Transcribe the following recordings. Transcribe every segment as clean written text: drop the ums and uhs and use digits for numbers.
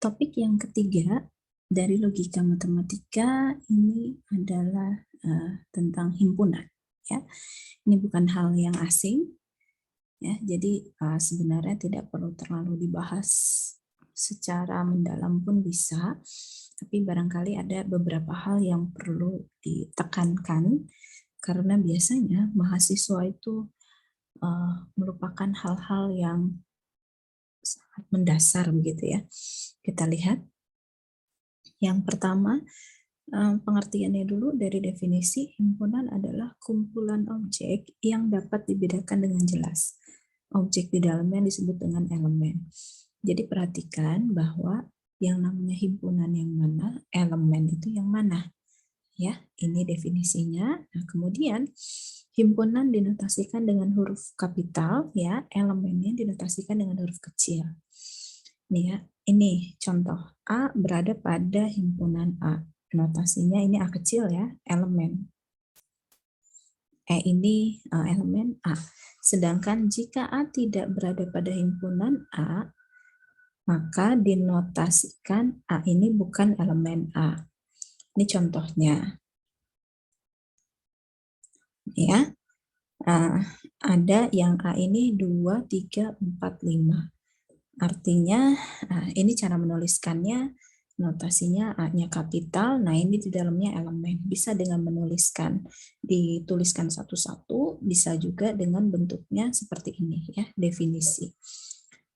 Topik yang ketiga dari logika matematika ini adalah tentang himpunan. Ya, ini bukan hal yang asing. Ya, jadi sebenarnya tidak perlu terlalu dibahas secara mendalam pun bisa, tapi barangkali ada beberapa hal yang perlu ditekankan karena biasanya mahasiswa itu merupakan hal-hal yang sangat mendasar begitu ya. Kita lihat. Yang pertama, pengertiannya dulu dari definisi, himpunan adalah kumpulan objek yang dapat dibedakan dengan jelas. Objek di dalamnya disebut dengan elemen. Jadi perhatikan bahwa yang namanya himpunan yang mana, elemen itu yang mana. Ya, ini definisinya. Nah, kemudian himpunan dinotasikan dengan huruf kapital, ya, elemennya dinotasikan dengan huruf kecil. Nih ya, ini contoh A berada pada himpunan A. Notasinya ini A kecil ya, elemen. Ini elemen A. Sedangkan jika A tidak berada pada himpunan A, maka dinotasikan A ini bukan elemen A. Ini contohnya. Ya. Ada yang A ini 2, 3, 4, 5. Artinya, ini cara menuliskannya, notasinya A-nya kapital, nah ini di dalamnya elemen. Bisa dengan dituliskan satu-satu, bisa juga dengan bentuknya seperti ini ya, definisi.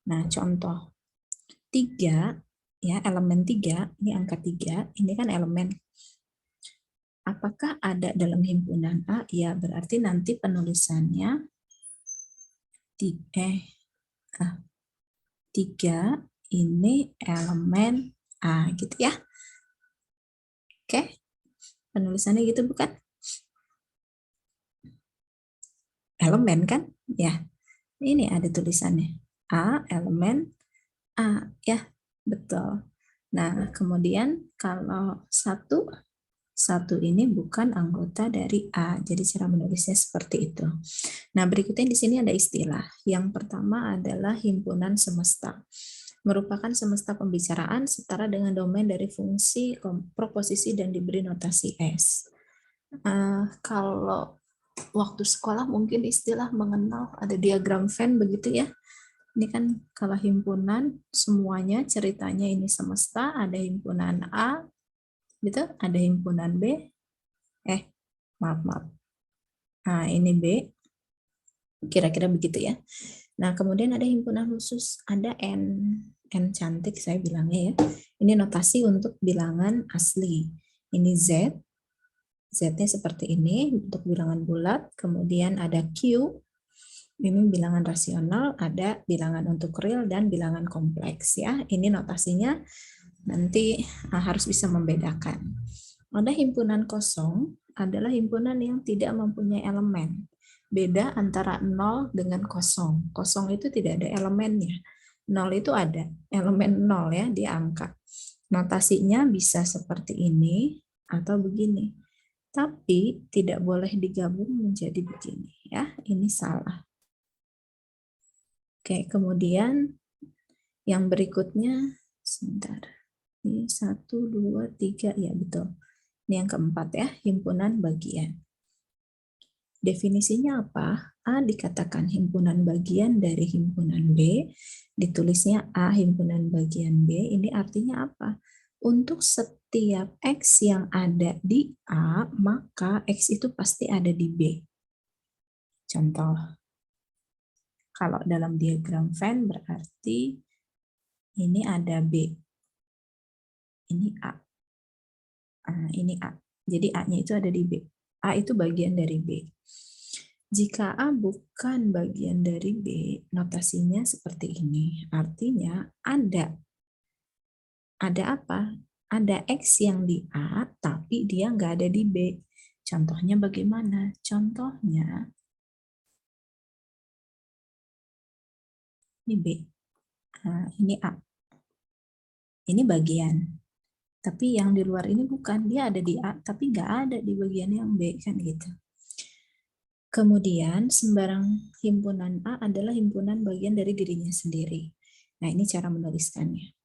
Nah, contoh 3, ya elemen 3, ini angka 3, ini kan elemen. Apakah ada dalam himpunan A? Ya, berarti nanti penulisannya 3 ini elemen A gitu ya. Oke. Penulisannya gitu bukan? Elemen kan? Ya. Ini ada tulisannya. A elemen A ya. Betul. Nah, kemudian kalau satu ini bukan anggota dari A. Jadi cara menulisnya seperti itu. Nah, berikutnya di sini ada istilah. Yang pertama adalah himpunan semesta. Merupakan semesta pembicaraan setara dengan domain dari fungsi, proposisi, dan diberi notasi S. Kalau waktu sekolah mungkin istilah mengenal ada diagram Venn begitu ya. Ini kan kalau himpunan semuanya ceritanya ini semesta, ada himpunan A, gitu, ada himpunan B, maaf. Nah, ini B, kira-kira begitu ya. Nah, kemudian ada himpunan khusus, ada N cantik saya bilangnya ya. Ini notasi untuk bilangan asli. Ini Z, Z-nya seperti ini untuk bilangan bulat, kemudian ada Q, ini bilangan rasional, ada bilangan untuk real dan bilangan kompleks ya. Ini notasinya nanti harus bisa membedakan. Ada himpunan kosong adalah himpunan yang tidak mempunyai elemen. Beda antara 0 dengan kosong. Kosong itu tidak ada elemennya. 0 itu ada, elemen 0 ya, di angka. Notasinya bisa seperti ini atau begini. Tapi tidak boleh digabung menjadi begini ya. Ini salah. Oke, kemudian yang berikutnya sebentar. Ini 1 2 3 ya betul. Ini yang keempat ya, himpunan bagian. Definisinya apa? A dikatakan himpunan bagian dari himpunan B, ditulisnya A himpunan bagian B, ini artinya apa? Untuk setiap X yang ada di A, maka X itu pasti ada di B. Contoh, kalau dalam diagram Venn berarti ini ada B, ini A. Ini A. Jadi A-nya itu ada di B. A itu bagian dari B. Jika A bukan bagian dari B, notasinya seperti ini. Artinya ada apa? Ada X yang di A, tapi dia nggak ada di B. Contohnya bagaimana? Contohnya, ini B. Ini A. Ini bagian. Tapi yang di luar ini bukan. Dia ada di A, tapi nggak ada di bagian yang B. Kan gitu. Kemudian sembarang himpunan A adalah himpunan bagian dari dirinya sendiri. Nah, ini cara menuliskannya.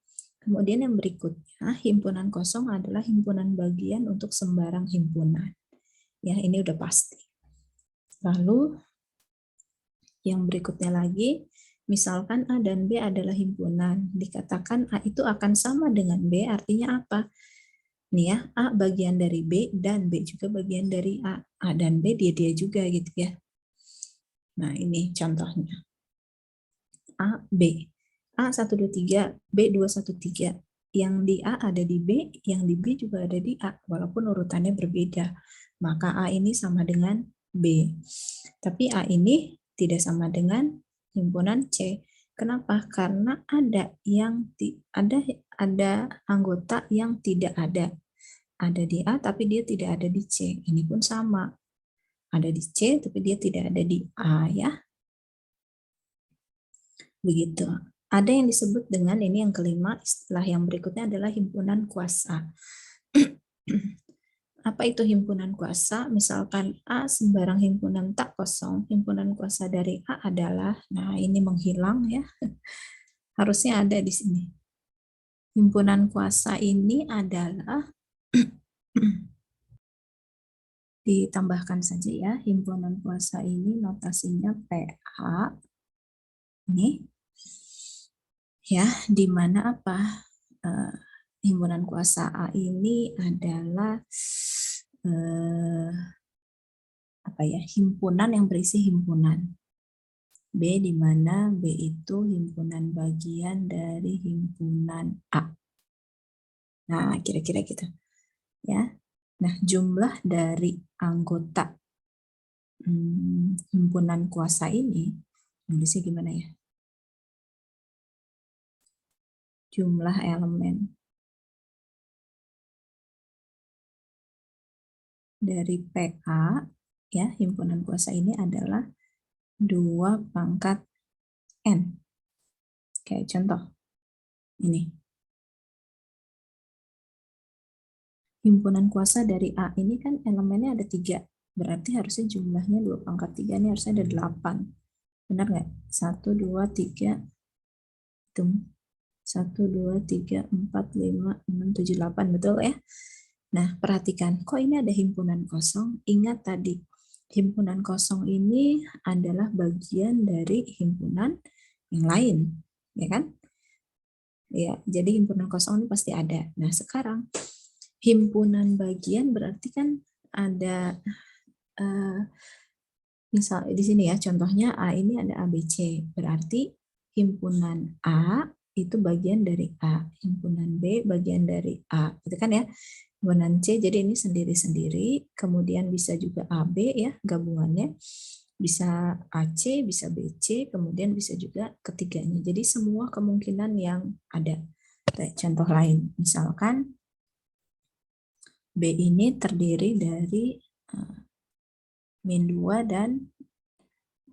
Kemudian yang berikutnya, himpunan kosong adalah himpunan bagian untuk sembarang himpunan. Ya, ini udah pasti. Lalu yang berikutnya lagi, misalkan A dan B adalah himpunan, dikatakan A itu akan sama dengan B, artinya apa? Nih ya, A bagian dari B dan B juga bagian dari A. A dan B dia juga gitu ya. Nah, ini contohnya. A, B. A 123, B 213. Yang di A ada di B, yang di B juga ada di A, walaupun urutannya berbeda. Maka A ini sama dengan B. Tapi A ini tidak sama dengan himpunan C. Kenapa? Karena ada anggota yang tidak ada. Ada di A tapi dia tidak ada di C. Ini pun sama. Ada di C tapi dia tidak ada di A ya. Begitu. Ada yang disebut dengan ini yang kelima, istilah yang berikutnya adalah himpunan kuasa. Apa itu himpunan kuasa? Misalkan A sembarang himpunan tak kosong, himpunan kuasa dari A adalah, nah ini menghilang ya, harusnya ada di sini. Himpunan kuasa ini adalah, ditambahkan saja ya, himpunan kuasa ini notasinya PA, ini, ya, di mana apa? Himpunan kuasa A ini adalah apa ya, himpunan yang berisi himpunan. B di mana B itu himpunan bagian dari himpunan A. Nah, kira-kira gitu. Ya. Nah, jumlah dari anggota himpunan kuasa ini, nulisnya gimana ya? Jumlah elemen dari PA, ya, himpunan kuasa ini adalah 2 pangkat N. Kayak contoh, ini. Himpunan kuasa dari A ini kan elemennya ada 3. Berarti harusnya jumlahnya 2 pangkat 3 ini harusnya ada 8. Benar nggak? 1, 2, 3, hitung. 1, 2, 3, 4, 5, 6, 7, 8. Betul ya? Nah, perhatikan. Kok ini ada himpunan kosong? Ingat tadi, himpunan kosong ini adalah bagian dari himpunan yang lain. Ya kan? Ya, jadi himpunan kosong ini pasti ada. Nah, sekarang himpunan bagian berarti kan ada misal di sini ya contohnya A ini ada ABC, berarti himpunan A itu bagian dari A, himpunan B bagian dari A, gitu kan ya. Himpunan C jadi ini sendiri-sendiri, kemudian bisa juga AB ya gabungannya, bisa AC, bisa BC, kemudian bisa juga ketiganya. Jadi semua kemungkinan yang ada. Contoh lain, misalkan B ini terdiri dari min 2 dan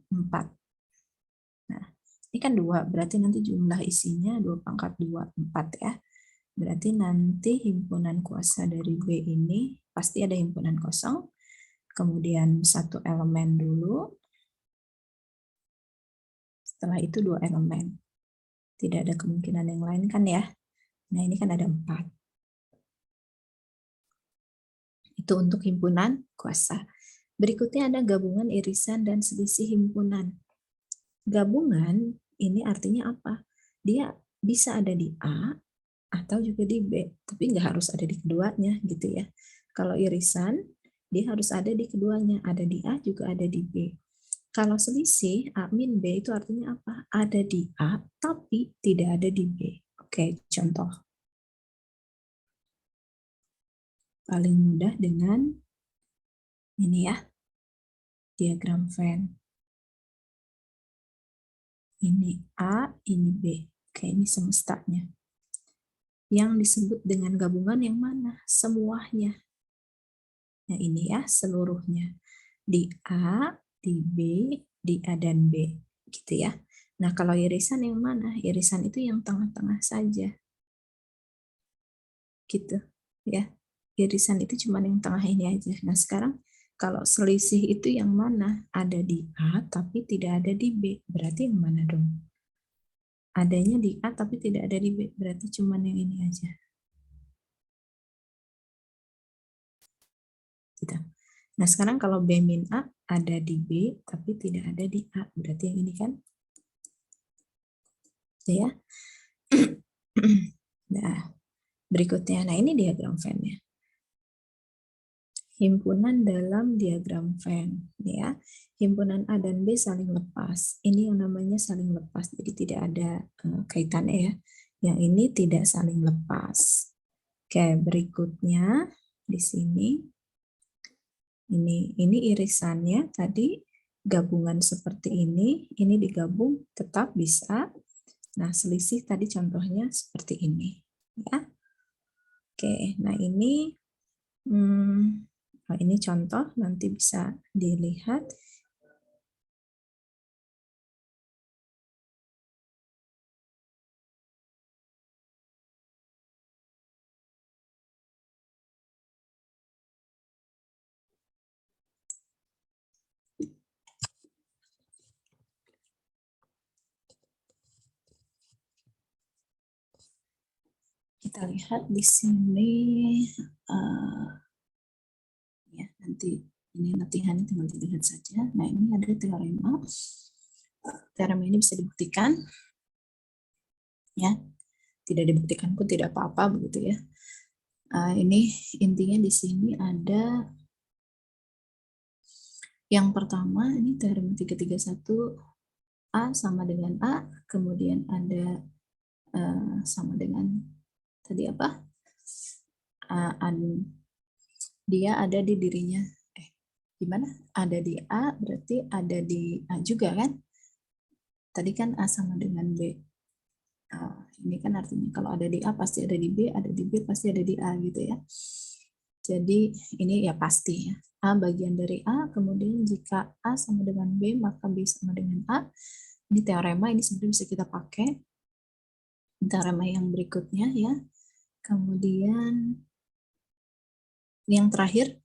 4. Nah, ini kan 2, berarti nanti jumlah isinya 2 pangkat 2, 4 ya. Berarti nanti himpunan kuasa dari B ini pasti ada himpunan kosong, kemudian 1 elemen dulu, setelah itu 2 elemen. Tidak ada kemungkinan yang lain kan ya. Nah, ini kan ada 4. Itu untuk himpunan kuasa. Berikutnya ada gabungan irisan dan selisih himpunan. Gabungan ini artinya apa? Dia bisa ada di A atau juga di B, tapi nggak harus ada di keduanya gitu ya. Kalau irisan, dia harus ada di keduanya, ada di A juga ada di B. Kalau selisih A min B itu artinya apa? Ada di A tapi tidak ada di B. Oke, contoh. Paling mudah dengan ini ya, diagram Venn. Ini A, ini B. Oke, ini semestanya. Yang disebut dengan gabungan yang mana? Semuanya. Nah, ini ya seluruhnya. Di A, di B, di A dan B. Gitu ya. Nah, kalau irisan yang mana? Irisan itu yang tengah-tengah saja. Gitu. Ya. Irisan itu cuma yang tengah ini aja. Nah, sekarang kalau selisih itu yang mana? Ada di A, tapi tidak ada di B. Berarti yang mana dong? adanya di A tapi tidak ada di B, berarti cuma yang ini aja. Gitu. Nah, sekarang kalau B min A ada di B tapi tidak ada di A, berarti yang ini kan? Ya. Nah, berikutnya, nah ini diagram Venn-nya. Himpunan dalam diagram Venn, ya. Himpunan A dan B saling lepas. Ini yang namanya saling lepas, jadi tidak ada kaitannya ya. Yang ini tidak saling lepas. Oke, berikutnya di sini ini irisannya tadi gabungan seperti ini digabung tetap bisa. Nah, selisih tadi contohnya seperti ini, ya. Oke, nah ini contoh nanti bisa dilihat. Kita lihat di sini, ya nanti ini latihannya tinggal dilihat saja. Nah, ini ada teorema. Teorema ini bisa dibuktikan, ya. Tidak dibuktikan pun tidak apa-apa begitu ya. Ini intinya di sini ada yang pertama, ini teorema 331 A sama dengan A, kemudian ada sama dengan tadi apa? Dia ada di dirinya. Gimana? Ada di A, berarti ada di A juga kan? Tadi kan A sama dengan B. Ini kan artinya kalau ada di A pasti ada di B, ada di B pasti ada di A gitu ya. Jadi ini ya pasti ya. A bagian dari A, kemudian jika A sama dengan B, maka B sama dengan A. Ini teorema, ini sebenarnya bisa kita pakai. Teorema yang berikutnya ya. Kemudian yang terakhir,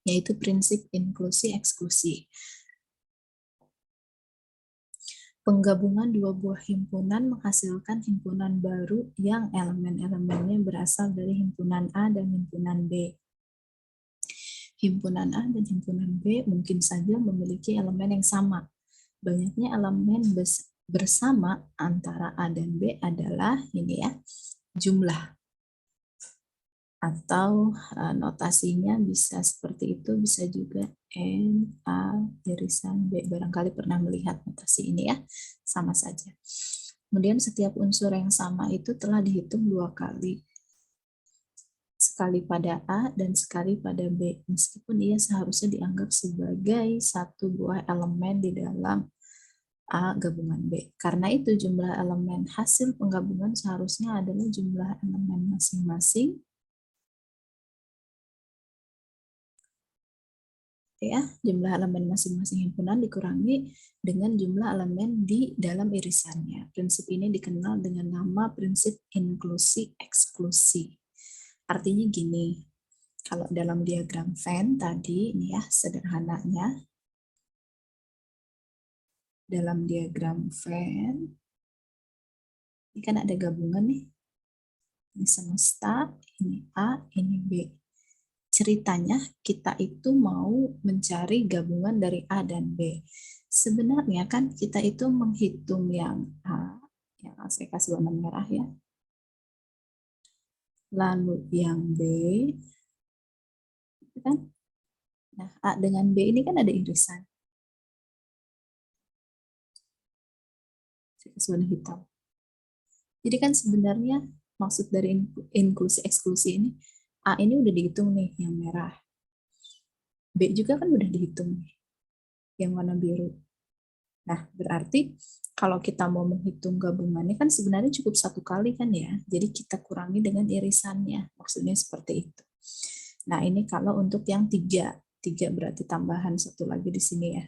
yaitu prinsip inklusi-eksklusi. Penggabungan dua buah himpunan menghasilkan himpunan baru yang elemen-elemennya berasal dari himpunan A dan himpunan B. Himpunan A dan himpunan B mungkin saja memiliki elemen yang sama. Banyaknya elemen bersama antara A dan B adalah ini ya, jumlah. Atau notasinya bisa seperti itu, bisa juga N, A, irisan B. Barangkali pernah melihat notasi ini ya, sama saja. Kemudian setiap unsur yang sama itu telah dihitung 2 kali. Sekali pada A dan sekali pada B, meskipun ia seharusnya dianggap sebagai satu buah elemen di dalam A gabungan B. Karena itu jumlah elemen hasil penggabungan seharusnya adalah jumlah elemen masing-masing ya, jumlah elemen masing-masing himpunan dikurangi dengan jumlah elemen di dalam irisannya. Prinsip ini dikenal dengan nama prinsip inklusi-eksklusi. Artinya gini, kalau dalam diagram Venn tadi, ini ya sederhananya, dalam diagram Venn, ini kan ada gabungan nih, ini semesta, ini A, ini B. Ceritanya kita itu mau mencari gabungan dari A dan B. Sebenarnya kan kita itu menghitung yang A, yang saya kasih warna merah ya. Lalu yang B, kan? Nah, A dengan B ini kan ada irisan. Saya kasih warna hitam. Jadi kan sebenarnya maksud dari inklusi eksklusi ini, A ini udah dihitung nih yang merah. B juga kan udah dihitung nih, yang warna biru. Nah, berarti kalau kita mau menghitung gabungannya kan sebenarnya cukup satu kali kan ya. Jadi kita kurangi dengan irisannya. Maksudnya seperti itu. Nah, ini kalau untuk yang 3. 3 berarti tambahan satu lagi di sini ya.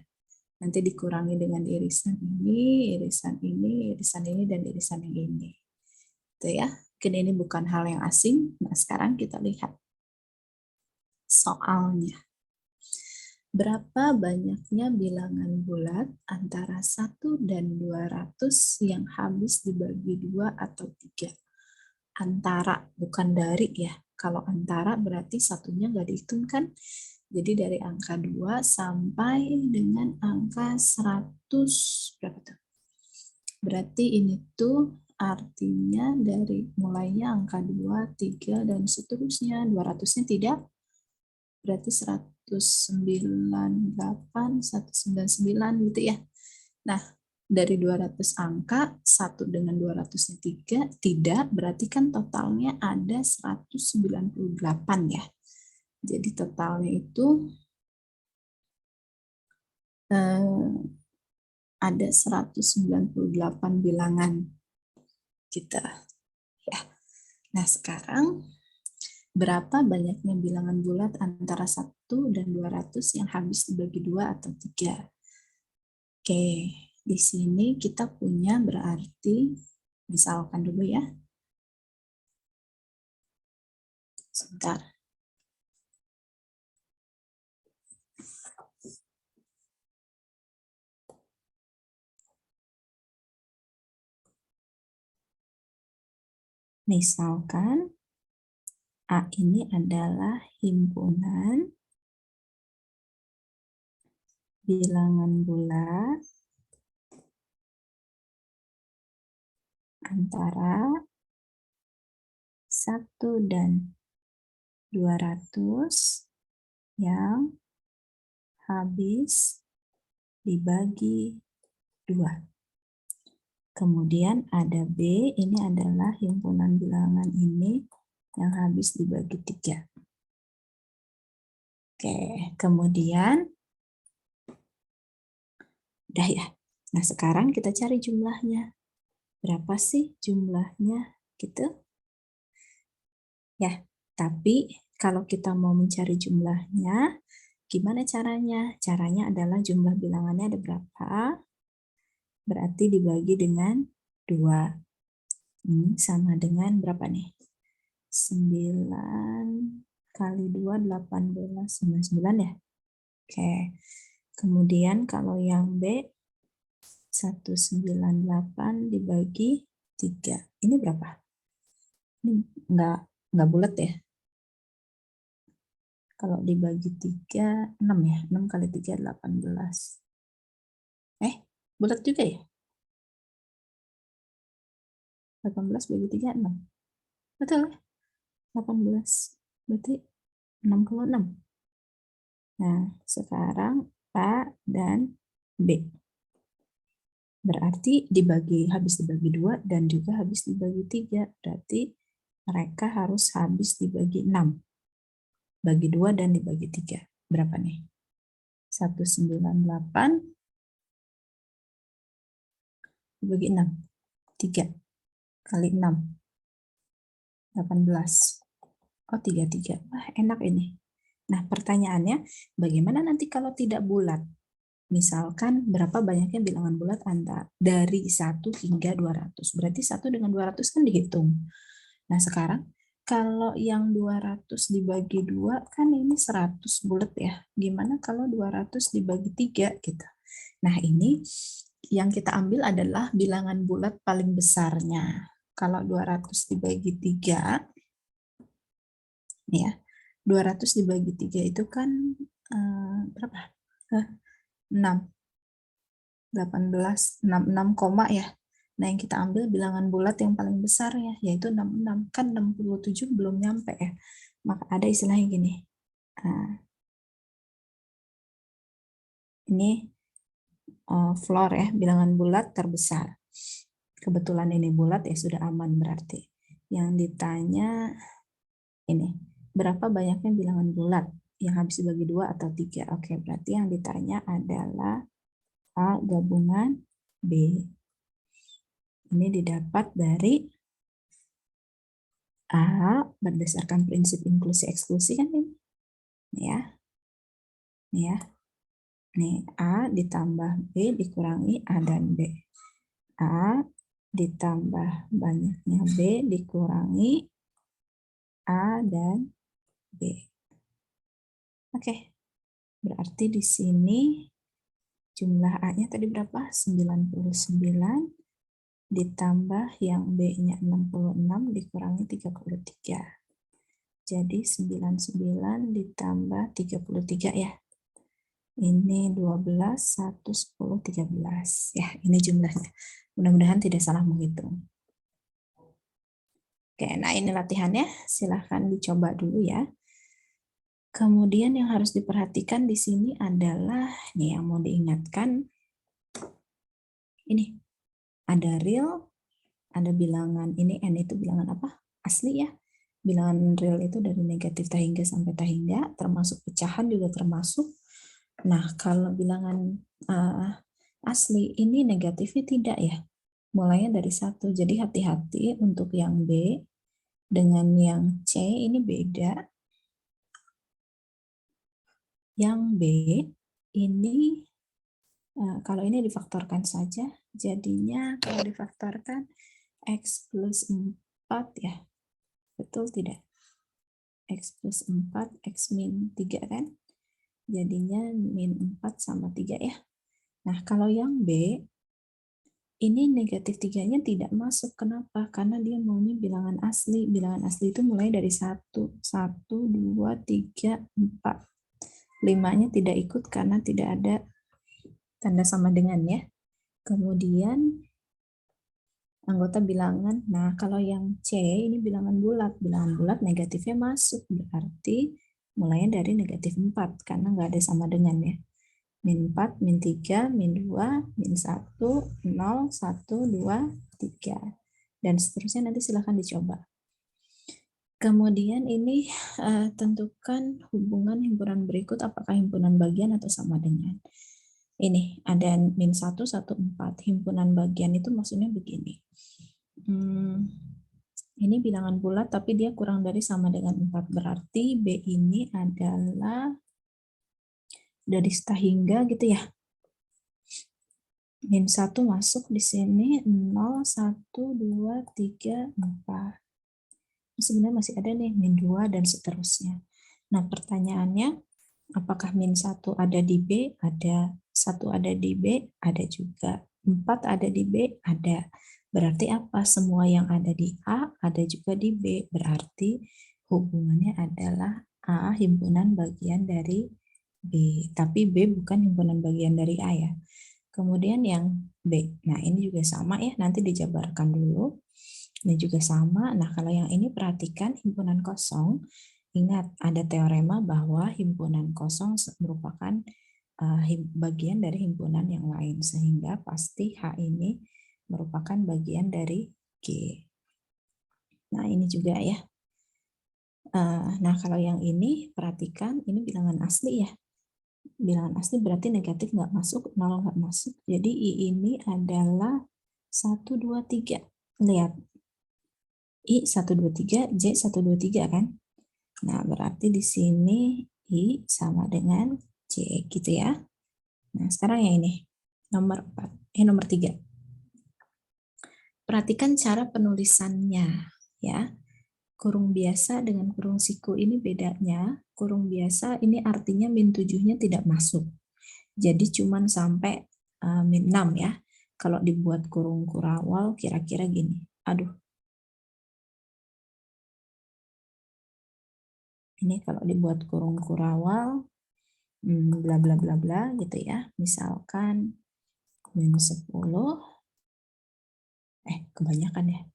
Nanti dikurangi dengan irisan ini, irisan ini, irisan ini, dan irisan yang ini. Itu ya. Mungkin ini bukan hal yang asing. Nah, sekarang kita lihat soalnya. Berapa banyaknya bilangan bulat antara 1 dan 200 yang habis dibagi 2 atau 3? Antara, bukan dari ya. Kalau antara berarti satunya nggak dihitung kan? Jadi dari angka 2 sampai dengan angka 100, berapa tuh? Berarti ini tuh artinya dari mulainya angka 2, 3, dan seterusnya. 200-nya tidak, berarti 198, 199 gitu ya. Nah, dari 200 angka, 1 dengan 200-nya 3, tidak, berarti kan totalnya ada 198 ya. Jadi totalnya itu ada 198 bilangan kita. Ya. Nah, sekarang berapa banyaknya bilangan bulat antara 1 dan 200 yang habis dibagi 2 atau 3? Oke, di sini kita punya berarti, misalkan dulu ya. Sebentar. Misalkan A ini adalah himpunan bilangan bulat antara 1 dan 200 yang habis dibagi 2. Kemudian ada B, ini adalah himpunan bilangan ini yang habis dibagi 3. Oke, kemudian udah ya. Nah, sekarang kita cari jumlahnya. Berapa sih jumlahnya? Gitu. Ya, tapi kalau kita mau mencari jumlahnya, gimana caranya? Caranya adalah jumlah bilangannya ada berapa? Berarti dibagi dengan 2. Ini sama dengan berapa nih? 9 kali 2, 18, 99 ya? Oke. Kemudian kalau yang B, 198 dibagi 3. Ini berapa? Ini enggak bulat ya? Kalau dibagi 3, 6 ya? 6 kali 3, 18. Bulat juga ya? 18 bagi 3, 6. Betul ya? 18. Berarti 66. Nah, sekarang A dan B. Berarti habis dibagi 2 dan juga habis dibagi 3. Berarti mereka harus habis dibagi 6. Bagi 2 dan dibagi 3. Berapa nih? 198 dibagi 6. 3 kali 6. 18. Oh, 33. Wah, enak ini. Nah, pertanyaannya, bagaimana nanti kalau tidak bulat? Misalkan berapa banyaknya bilangan bulat antara dari 1 hingga 200. Berarti 1 dengan 200 kan dihitung. Nah, sekarang kalau yang 200 dibagi 2 kan ini 100 bulat ya. Gimana kalau 200 dibagi 3 gitu. Nah, ini yang kita ambil adalah bilangan bulat paling besarnya. Kalau 200 dibagi 3 nih ya. 200 dibagi 3 itu kan berapa? 6. 18, 66 koma ya. Nah, yang kita ambil bilangan bulat yang paling besar ya, yaitu 66. Kan 67 belum nyampe ya. Maka ada istilahnya gini. Nah, ini floor ya, bilangan bulat terbesar. Kebetulan ini bulat ya, sudah aman berarti. Yang ditanya ini, berapa banyaknya bilangan bulat yang habis dibagi 2 atau 3? Oke, berarti yang ditanya adalah A gabungan B. Ini didapat dari A berdasarkan prinsip inklusi eksklusi kan ini. Nih ya. Nih ya. Nih A ditambah B dikurangi A dan B. A ditambah banyaknya B dikurangi A dan B. Oke. Berarti di sini jumlah A-nya tadi berapa? 99 ditambah yang B-nya 66 dikurangi 33. Jadi 99 ditambah 33 ya. Ini 12, 1, 10, 13. Ya, ini jumlahnya. Mudah-mudahan tidak salah menghitung. Oke, nah ini latihannya. Silahkan dicoba dulu ya. Kemudian yang harus diperhatikan di sini adalah, nih yang mau diingatkan, ini ada real, ada bilangan, ini N itu bilangan apa? Asli ya. Bilangan real itu dari negatif tahingga sampai tahingga, termasuk pecahan juga termasuk. Nah, kalau bilangan asli ini negatifnya tidak ya. Mulainya dari 1. Jadi hati-hati untuk yang B dengan yang C ini beda. Yang B ini kalau ini difaktorkan saja, jadinya kalau difaktorkan X plus 4 ya. Betul tidak? X plus 4, X min 3 kan? Jadinya min 4 sama 3 ya. Nah, kalau yang B, ini negatif 3-nya tidak masuk. Kenapa? Karena dia maunya bilangan asli. Bilangan asli itu mulai dari 1. 1, 2, 3, 4. 5-nya tidak ikut karena tidak ada tanda sama dengan ya. Kemudian anggota bilangan. Nah, kalau yang C ini bilangan bulat. Bilangan bulat negatifnya masuk. Berarti mulainya dari negatif 4 karena nggak ada sama dengan ya. Min 4, min 3, min 2, min 1, 0, 1, 2, 3. Dan seterusnya nanti silahkan dicoba. Kemudian ini tentukan hubungan himpunan berikut apakah himpunan bagian atau sama dengan. Ini ada min 1, 1, 4. Himpunan bagian itu maksudnya begini. Ini bilangan bulat tapi dia kurang dari sama dengan 4. Berarti B ini adalah dari tahingga gitu ya. Min 1 masuk di sini 0, 1, 2, 3, 4. Sebenarnya masih ada nih min 2 dan seterusnya. Nah, pertanyaannya apakah min 1 ada di B? Ada. 1 ada di B? Ada juga. 4 ada di B? Ada. Berarti apa? Semua yang ada di A ada juga di B. Berarti hubungannya adalah A himpunan bagian dari B. Tapi B bukan himpunan bagian dari A ya. Kemudian yang B. Nah, ini juga sama ya. Nanti dijabarkan dulu. Ini juga sama. Nah, kalau yang ini perhatikan himpunan kosong. Ingat, ada teorema bahwa himpunan kosong merupakan bagian dari himpunan yang lain. Sehingga pasti H ini merupakan bagian dari G. Nah, ini juga ya. Nah, kalau yang ini perhatikan, ini bilangan asli ya. Bilangan asli berarti negatif nggak masuk, 0 nggak masuk. Jadi I ini adalah 1, 2, 3. Lihat. I 1, 2, 3, J 1, 2, 3 kan? Nah, berarti di sini I sama dengan J gitu ya. Nah, sekarang yang ini. Nomor 3. Perhatikan cara penulisannya ya. Kurung biasa dengan kurung siku ini bedanya. Kurung biasa ini artinya min 7-nya tidak masuk. Jadi cuman sampai min 6 ya. Kalau dibuat kurung kurawal kira-kira gini. Aduh. Ini kalau dibuat kurung kurawal bla bla bla bla gitu ya. Misalkan min 10 kebanyakan ya.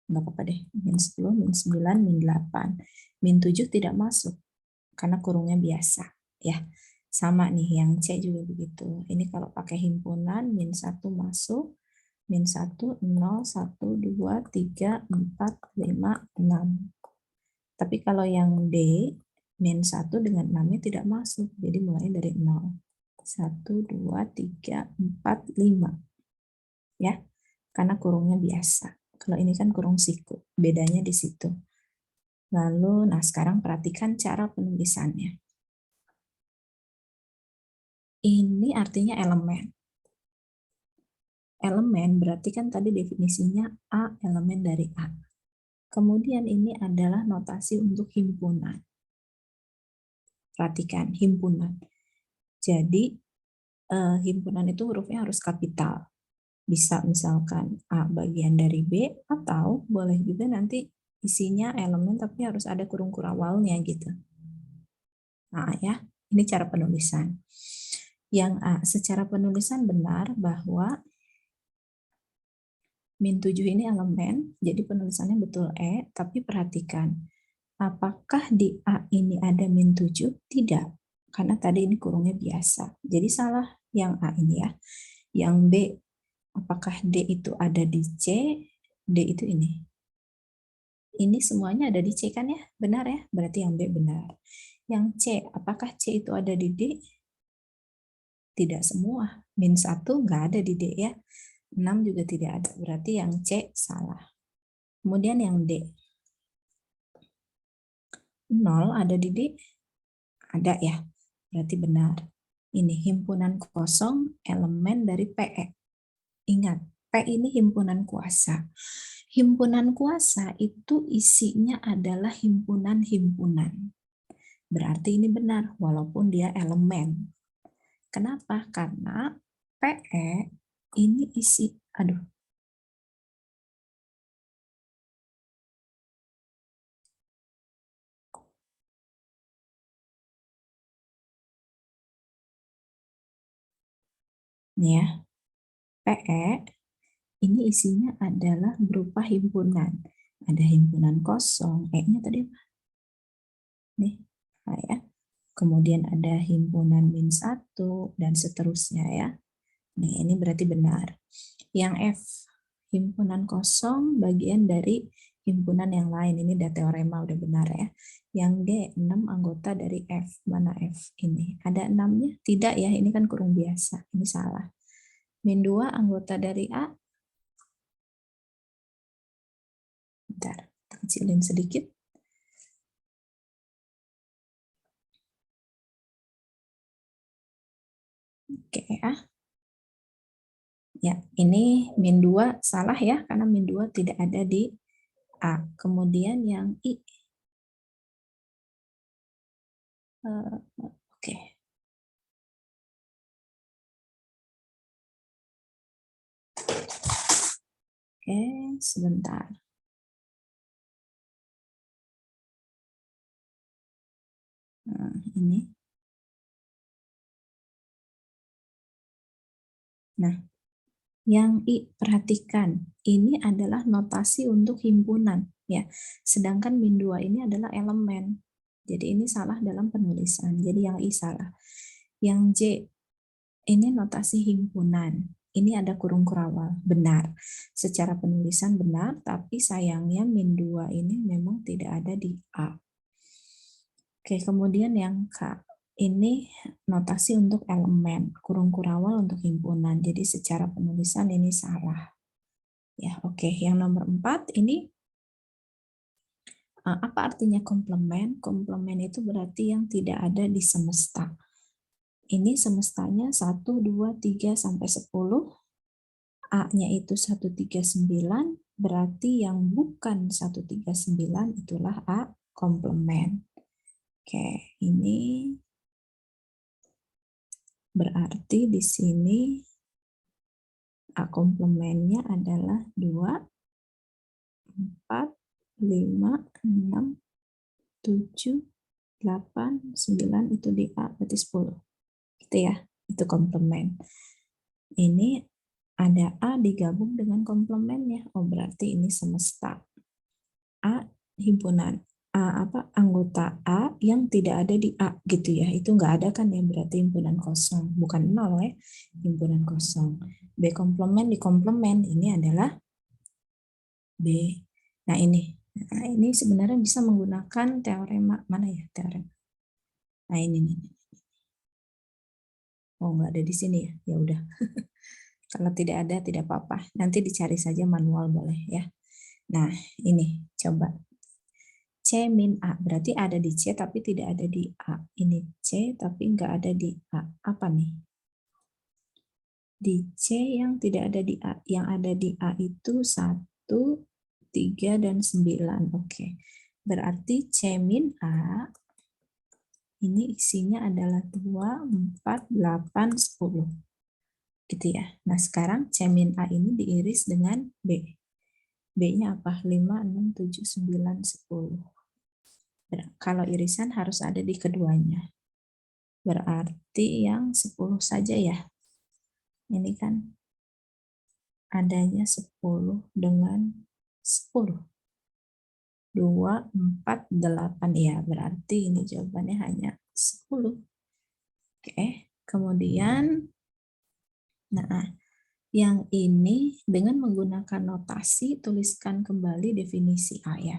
Enggak apa-apa deh. Min 10, min 9, min 8. Min 7 tidak masuk karena kurungnya biasa ya. Sama nih yang C juga begitu. Ini kalau pakai himpunan min 1 masuk, min 1 0 1 2 3 4 5 6. Tapi kalau yang D, min 1 dengan 6-nya tidak masuk. Jadi mulai dari 0. 1, 2, 3, 4, 5. Ya, karena kurungnya biasa. Kalau ini kan kurung siku. Bedanya di situ. Lalu, nah sekarang perhatikan cara penulisannya. Ini artinya elemen. Elemen berarti kan tadi definisinya A elemen dari A. Kemudian ini adalah notasi untuk himpunan. Perhatikan, himpunan. Jadi, himpunan itu hurufnya harus kapital. Bisa misalkan A bagian dari B, atau boleh juga nanti isinya elemen tapi harus ada kurung awalnya gitu. Nah ya, ini cara penulisan. Yang A, secara penulisan benar bahwa min 7 ini elemen, jadi penulisannya betul E, tapi perhatikan, apakah di A ini ada min 7? Tidak, karena tadi ini kurungnya biasa. Jadi salah yang A ini ya. Yang B, apakah D itu ada di C? D itu ini. Ini semuanya ada di C kan ya? Benar ya? Berarti yang B benar. Yang C, apakah C itu ada di D? Tidak semua. Min 1 nggak ada di D ya. 6 juga tidak ada. Berarti yang C salah. Kemudian yang D. 0 ada di D? Ada ya. Berarti benar. Ini himpunan kosong elemen dari PE. Ingat, P ini himpunan kuasa. Himpunan kuasa itu isinya adalah himpunan-himpunan. Berarti ini benar, walaupun dia elemen. Kenapa? Karena PE ini isi, aduh. Nih ya, PE ini isinya adalah berupa himpunan. Ada himpunan kosong, E-nya tadi apa? Nih, ya. Kemudian ada himpunan min 1, dan seterusnya ya. Nih, ini berarti benar. Yang F, himpunan kosong bagian dari himpunan yang lain. Ini udah teorema, udah benar ya. Yang G, 6 anggota dari F. Mana F ini? Ada 6-nya? Tidak ya, ini kan kurung biasa. Ini salah. Min 2 anggota dari A. Bentar, kita kecilin sedikit. Oke ya. Ya, ini min 2 salah ya, karena min 2 tidak ada di A. Kemudian yang I. Oke. Oke, sebentar. Nah, ini. Nah, yang I, perhatikan, ini adalah notasi untuk himpunan, ya. Sedangkan min 2 ini adalah elemen. Jadi ini salah dalam penulisan. Jadi yang I salah. Yang J, ini notasi himpunan. Ini ada kurung kurawal, benar. Secara penulisan benar, tapi sayangnya min 2 ini memang tidak ada di A. Oke, kemudian yang K. Ini notasi untuk elemen, kurung kurawal untuk himpunan. Jadi secara penulisan ini salah. Ya, oke. Yang nomor 4 ini apa artinya komplement? Komplement itu berarti yang tidak ada di semesta. Ini semestanya 1, 2, 3 sampai 10. A-nya itu 139, berarti yang bukan 139 itulah A komplement. Oke, ini berarti di sini A komplemennya adalah 2, 4, 5, 6, 7, 8, 9, itu di A, berarti 10. Gitu ya, itu komplement. Ini ada A digabung dengan komplemennya. Oh, berarti ini semesta. A himpunan. Anggota A yang tidak ada di A gitu ya, itu nggak ada kan ya, berarti himpunan kosong, bukan 0 ya, himpunan kosong. B komplement di komplement ini adalah B. Nah ini sebenarnya bisa menggunakan teorema mana ya, teorema. Nah ini nih. Oh nggak ada di sini ya, ya udah. Kalau tidak ada tidak apa-apa, nanti dicari saja manual boleh ya. Nah ini coba. C min A, berarti ada di C tapi tidak ada di A. Ini C tapi nggak ada di A. Apa nih? Di C yang tidak ada di A. Yang ada di A itu 1, 3, dan 9. Oke. Berarti C min A ini isinya adalah 2, 4, 8, 10. Gitu ya. Nah, sekarang C-A ini diiris dengan B. B-nya apa? 5, 6, 7, 9, 10. Kalau irisan harus ada di keduanya. Berarti yang 10 saja ya. Ini kan adanya 10 dengan 10. 2, 4, 8. Ya, berarti ini jawabannya hanya 10. Oke, kemudian, nah, yang ini dengan menggunakan notasi, tuliskan kembali definisi A ya.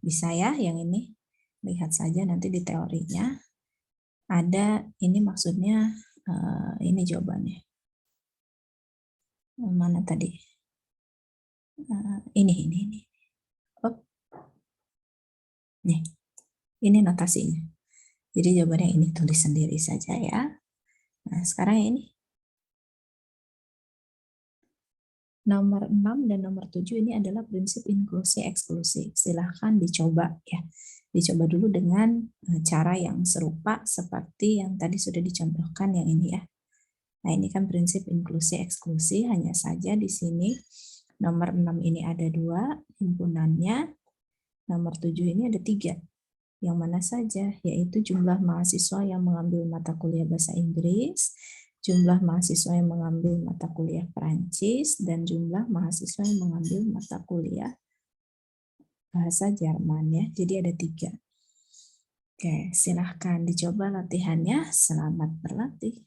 Bisa ya yang ini? Lihat saja nanti di teorinya. Ada, ini maksudnya, ini jawabannya. Mana tadi? Ini. Oh. Nih, ini notasinya. Jadi jawabannya ini, tulis sendiri saja ya. Nah, sekarang yang ini. Nomor 6 dan nomor 7 ini adalah prinsip inklusi eksklusi. Silahkan dicoba ya. Dicoba dulu dengan cara yang serupa seperti yang tadi sudah dicontohkan yang ini ya. Nah, ini kan prinsip inklusi eksklusi, hanya saja di sini nomor 6 ini ada 2 himpunannya, nomor 7 ini ada 3. Yang mana saja, yaitu jumlah mahasiswa yang mengambil mata kuliah bahasa Inggris, jumlah mahasiswa yang mengambil mata kuliah Perancis, dan jumlah mahasiswa yang mengambil mata kuliah bahasa Jerman ya. Jadi ada 3. Oke, silahkan dicoba latihannya. Selamat berlatih.